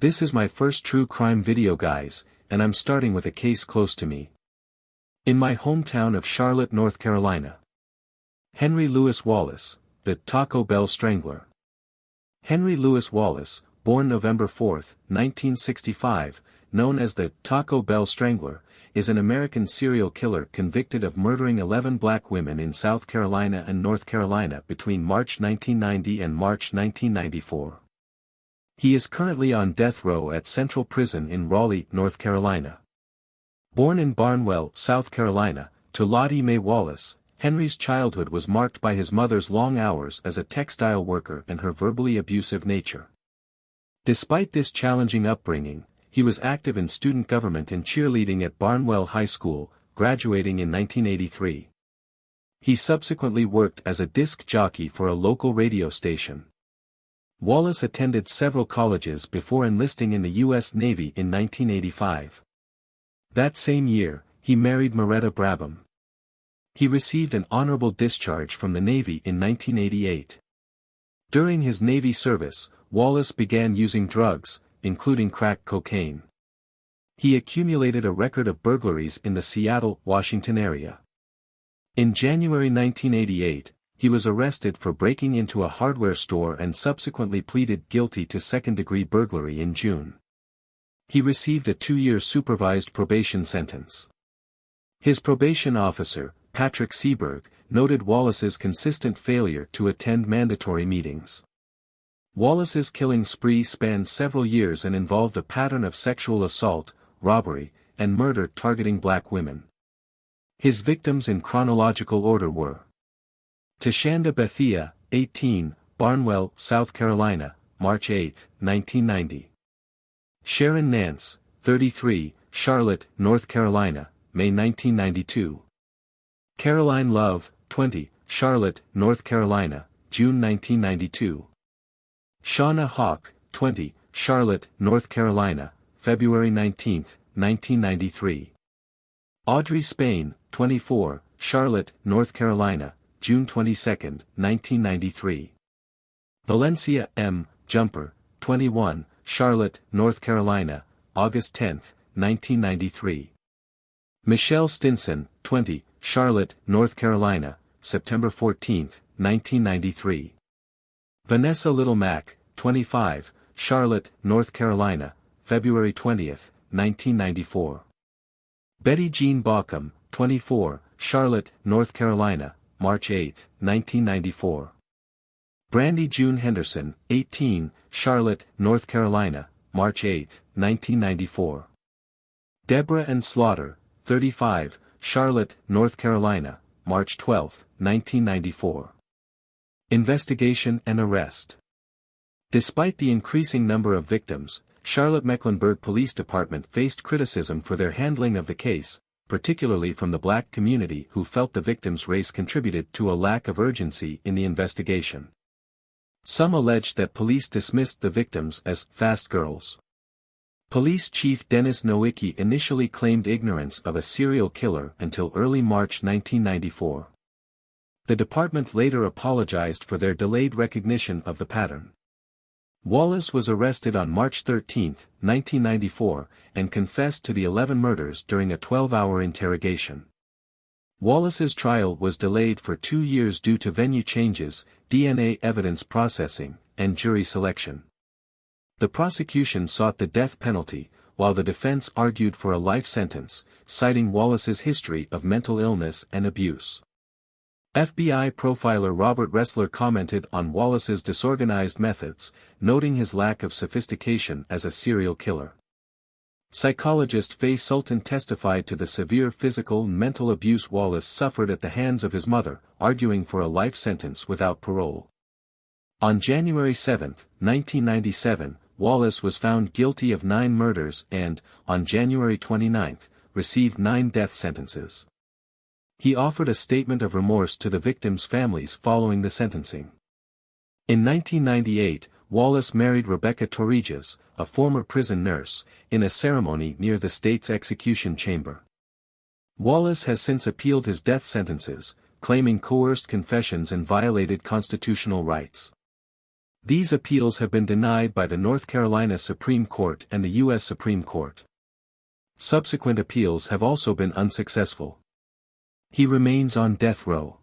This is my first true crime video guys, and I'm starting with a case close to me. In my hometown of Charlotte, North Carolina. Henry Louis Wallace, the Taco Bell Strangler. Henry Louis Wallace, born November 4, 1965, known as the Taco Bell Strangler, is an American serial killer convicted of murdering 11 black women in South Carolina and North Carolina between March 1990 and March 1994. He is currently on death row at Central Prison in Raleigh, North Carolina. Born in Barnwell, South Carolina, to Lottie Mae Wallace, Henry's childhood was marked by his mother's long hours as a textile worker and her verbally abusive nature. Despite this challenging upbringing, he was active in student government and cheerleading at Barnwell High School, graduating in 1983. He subsequently worked as a disc jockey for a local radio station. Wallace attended several colleges before enlisting in the U.S. Navy in 1985. That same year, he married Moretta Brabham. He received an honorable discharge from the Navy in 1988. During his Navy service, Wallace began using drugs, including crack cocaine. He accumulated a record of burglaries in the Seattle, Washington area. In January 1988, he was arrested for breaking into a hardware store and subsequently pleaded guilty to second-degree burglary in June. He received a 2-year supervised probation sentence. His probation officer, Patrick Seberg, noted Wallace's consistent failure to attend mandatory meetings. Wallace's killing spree spanned several years and involved a pattern of sexual assault, robbery, and murder targeting black women. His victims in chronological order were Tashanda Bethia, 18, Barnwell, South Carolina, March 8, 1990. Sharon Nance, 33, Charlotte, North Carolina, May 1992. Caroline Love, 20, Charlotte, North Carolina, June 1992. Shauna Hawk, 20, Charlotte, North Carolina, February 19, 1993. Audrey Spain, 24, Charlotte, North Carolina, June 22, 1993. Valencia M. Jumper, 21, Charlotte, North Carolina, August 10, 1993. Michelle Stinson, 20, Charlotte, North Carolina, September 14, 1993. Vanessa Little Mac, 25, Charlotte, North Carolina, February 20, 1994. Betty Jean Baucom, 24, Charlotte, North Carolina, March 8, 1994. Brandy June Henderson, 18, Charlotte, North Carolina, March 8, 1994. Deborah Ann Slaughter, 35, Charlotte, North Carolina, March 12, 1994. Investigation and arrest. Despite the increasing number of victims, Charlotte-Mecklenburg Police Department faced criticism for their handling of the case, particularly from the black community who felt the victims' race contributed to a lack of urgency in the investigation. Some alleged that police dismissed the victims as fast girls. Police Chief Dennis Nowicki initially claimed ignorance of a serial killer until early March 1994. The department later apologized for their delayed recognition of the pattern. Wallace was arrested on March 13, 1994, and confessed to the 11 murders during a 12-hour interrogation. Wallace's trial was delayed for 2 years due to venue changes, DNA evidence processing, and jury selection. The prosecution sought the death penalty, while the defense argued for a life sentence, citing Wallace's history of mental illness and abuse. FBI profiler Robert Ressler commented on Wallace's disorganized methods, noting his lack of sophistication as a serial killer. Psychologist Faye Sultan testified to the severe physical and mental abuse Wallace suffered at the hands of his mother, arguing for a life sentence without parole. On January 7, 1997, Wallace was found guilty of 9 murders and, on January 29, received 9 death sentences. He offered a statement of remorse to the victims' families following the sentencing. In 1998, Wallace married Rebecca Torrijos, a former prison nurse, in a ceremony near the state's execution chamber. Wallace has since appealed his death sentences, claiming coerced confessions and violated constitutional rights. These appeals have been denied by the North Carolina Supreme Court and the U.S. Supreme Court. Subsequent appeals have also been unsuccessful. He remains on death row.